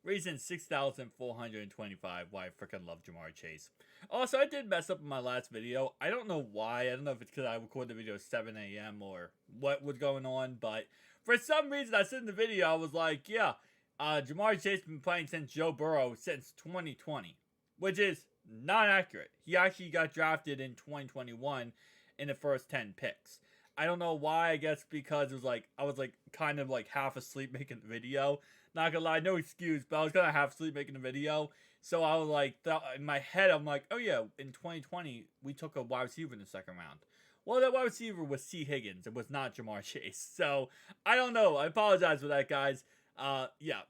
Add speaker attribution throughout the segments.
Speaker 1: Reason 6,425 why I freaking love Jamar Chase. Also, I did mess up in my last video. I don't know why. I don't know if it's because I recorded the video at 7 a.m. or what was going on, but for some reason I said in the video, I was like, yeah, Jamar Chase been playing since Joe Burrow since 2020, which is not accurate. He actually got drafted in 2021 in the first 10 picks. I don't know why. I guess because it was like I was like kind of like half asleep making the video. Not gonna lie, no excuse, but I was kind of half asleep making the video. So I was like, in my head, I'm like, oh yeah, in 2020 we took a wide receiver in the second round. Well, that wide receiver was C. Higgins. It was not Jamar Chase. So I don't know. I apologize for that, guys. Yeah,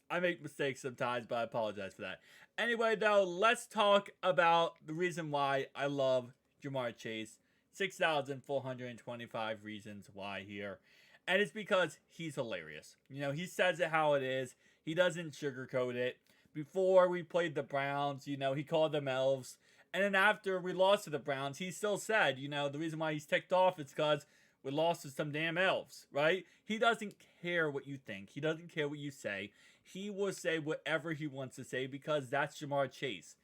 Speaker 1: I make mistakes sometimes, but I apologize for that. Anyway, though, let's talk about the reason why I love Jamar Chase. 6,425 reasons why here. And it's because he's hilarious. You know, he says it how it is. He doesn't sugarcoat it. Before we played the Browns, you know, he called them elves. And then after we lost to the Browns, he still said, you know, the reason why he's ticked off is because we lost to some damn elves, right? He doesn't care what you think. He doesn't care what you say. He will say whatever he wants to say because that's Jamar Chase.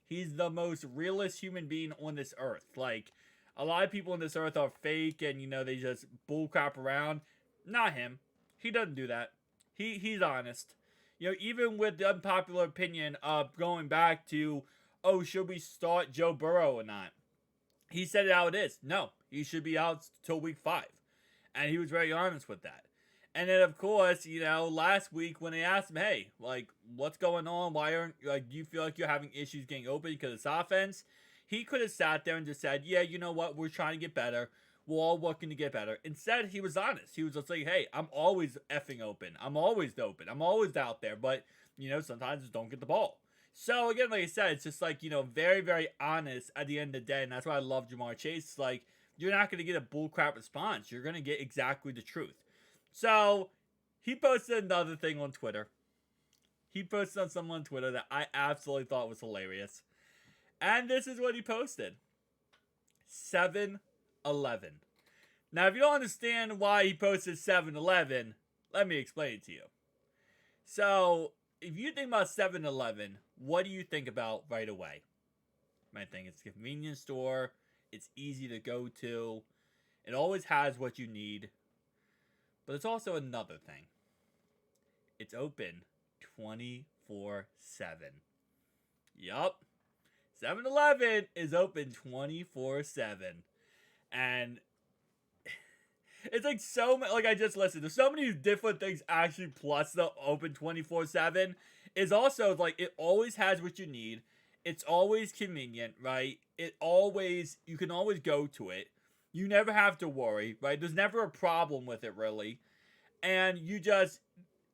Speaker 1: He's the most realist human being on this earth. Like, a lot of people on this earth are fake and, you know, they just bullcrap around. Not him. He doesn't do that. He's honest. You know, even with the unpopular opinion of going back to, oh, should we start Joe Burrow or not? He said it how it is. No, he should be out till week 5. And he was very honest with that. And then, of course, you know, last week when they asked him, hey, like, what's going on? Why aren't, like, do you feel like you're having issues getting open because it's offense? He could have sat there and just said, yeah, you know what? We're trying to get better. We're all working to get better. Instead, he was honest. He was just like, hey, I'm always effing open. I'm always open. I'm always out there. But, you know, sometimes just don't get the ball. So, again, like I said, it's just like, you know, very, very honest at the end of the day. And that's why I love Jamar Chase. It's like, you're not going to get a bullcrap response. You're going to get exactly the truth. So, he posted another thing on Twitter. He posted on someone on Twitter that I absolutely thought was hilarious. And this is what he posted. 7-Eleven. Now, if you don't understand why he posted 7-Eleven, let me explain it to you. So, if you think about 7-Eleven, what do you think about right away? You might think it's a convenience store. It's easy to go to. It always has what you need. But it's also another thing. It's open 24/7. Yup. 7-Eleven is open 24/7. And it's like so many, like I just listened. There's so many different things actually, plus the open 24/7 is also like it always has what you need. It's always convenient, right? You can always go to it. You never have to worry, right? There's never a problem with it, really. And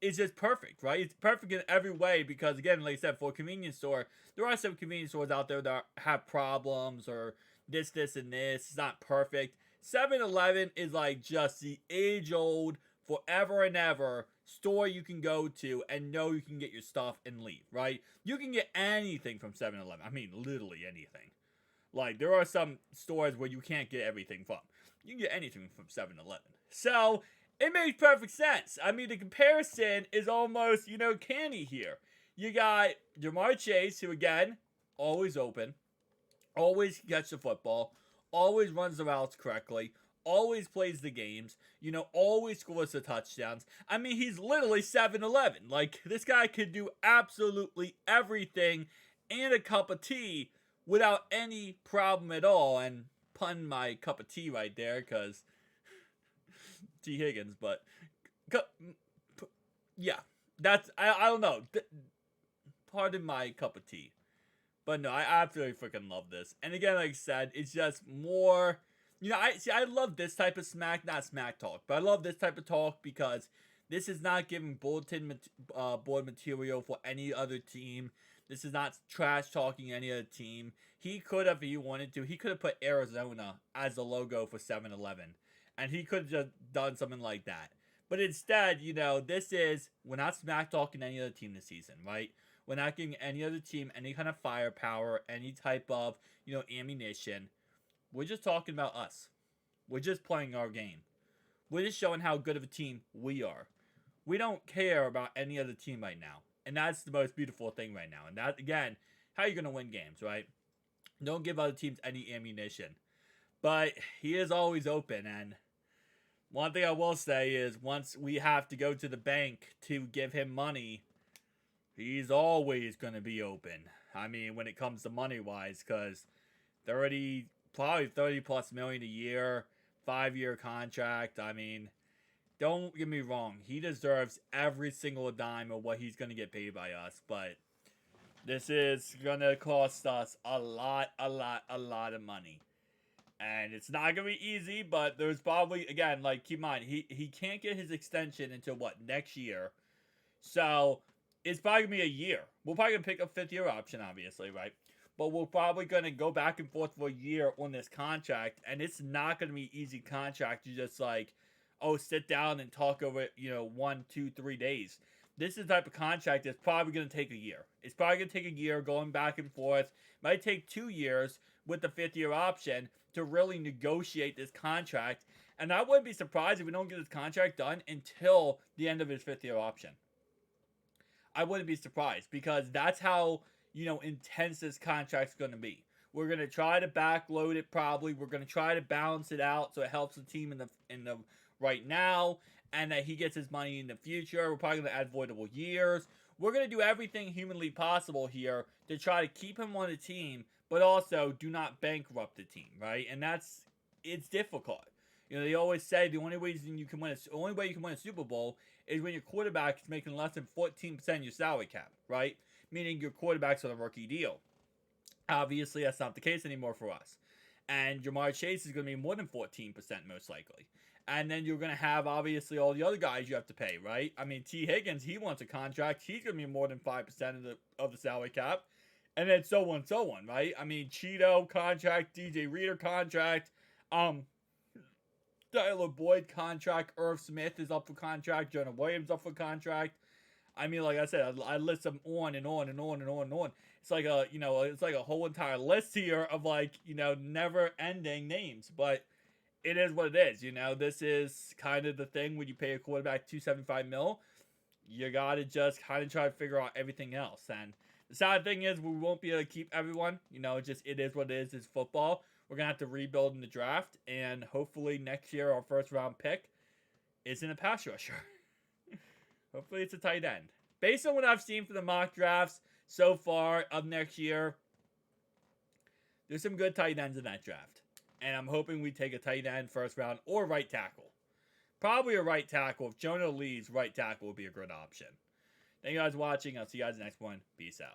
Speaker 1: it's just perfect, right? It's perfect in every way because, again, like I said, for a convenience store, there are some convenience stores out there that have problems or this, and this. It's not perfect. 7-Eleven is like just the age-old, forever and ever store you can go to and know you can get your stuff and leave, right? You can get anything from 7-Eleven. I mean, literally anything. Like, there are some stores where you can't get everything from. You can get anything from 7-Eleven. So, it makes perfect sense. I mean, the comparison is almost, you know, canny here. You got Jamar Chase, who, again, always open, always gets the football, always runs the routes correctly, always plays the games, you know, always scores the touchdowns. I mean, he's literally 7-Eleven. Like, this guy could do absolutely everything and a cup of tea without any problem at all. And pun my cup of tea right there, because T. Higgins, but yeah, I don't know. Pardon my cup of tea. But no, I absolutely freaking love this. And again, like I said, it's just more, you know, I love this type of not smack talk, but I love this type of talk because this is not giving bulletin board material for any other team. This is not trash talking any other team. He could have, if he wanted to, he could have put Arizona as the logo for 7-Eleven. And he could have just done something like that. But instead, you know, we're not smack talking any other team this season, right? We're not giving any other team any kind of firepower, any type of, you know, ammunition. We're just talking about us. We're just playing our game. We're just showing how good of a team we are. We don't care about any other team right now. And that's the most beautiful thing right now. And that, again, how you're going to win games, right? Don't give other teams any ammunition. But he is always open. And one thing I will say is once we have to go to the bank to give him money, he's always going to be open. I mean, when it comes to money wise, because 30, probably 30 plus million a year, 5-year contract. I mean, don't get me wrong. He deserves every single dime of what he's going to get paid by us. But this is going to cost us a lot of money. And it's not going to be easy, but there's probably, again, like, keep in mind, he can't get his extension until, what, next year. So, it's probably going to be a year. We're probably going to pick a 5th-year option, obviously, right? But we're probably going to go back and forth for a year on this contract, and it's not going to be an easy contract to just, like, sit down and talk over it, 1, 2, 3 days. This is the type of contract that's probably going to take a year. It's probably going to take a year going back and forth. Might take 2 years with the 5th-year option to really negotiate this contract. And I wouldn't be surprised if we don't get this contract done until the end of his 5th-year option. I wouldn't be surprised because that's how, intense this contract's going to be. We're going to try to backload it probably. We're going to try to balance it out so it helps the team in the right now and that he gets his money in the future. We're probably going to add voidable years. We're going to do everything humanly possible here to try to keep him on the team, but also do not bankrupt the team, right? And it's difficult. They always say the only way you can win a Super Bowl is when your quarterback is making less than 14% of your salary cap, right? Meaning your quarterback's on a rookie deal. Obviously, that's not the case anymore for us. And Jamar Chase is going to be more than 14% most likely. And then you're going to have, obviously, all the other guys you have to pay, right? I mean, T. Higgins, he wants a contract. He's going to be more than 5% of the salary cap. And then so on, right? I mean, Cheeto contract, DJ Reader contract, Tyler Boyd contract, Irv Smith is up for contract, Jonah Williams up for contract. I mean, like I said, I list them on and on and on and on and on. It's like a whole entire list here of never ending names, but it is what it is. This is kind of the thing when you pay a quarterback $275 million. You gotta just kind of try to figure out everything else. And the sad thing is we won't be able to keep everyone. It is what it is. It's football. We're gonna have to rebuild in the draft, and hopefully next year our first round pick isn't a pass rusher. Hopefully it's a tight end. Based on what I've seen for the mock drafts so far of next year, there's some good tight ends in that draft. And I'm hoping we take a tight end first round or right tackle. Probably a right tackle. If Jonah leaves, right tackle would be a good option. Thank you guys for watching. I'll see you guys in the next one. Peace out.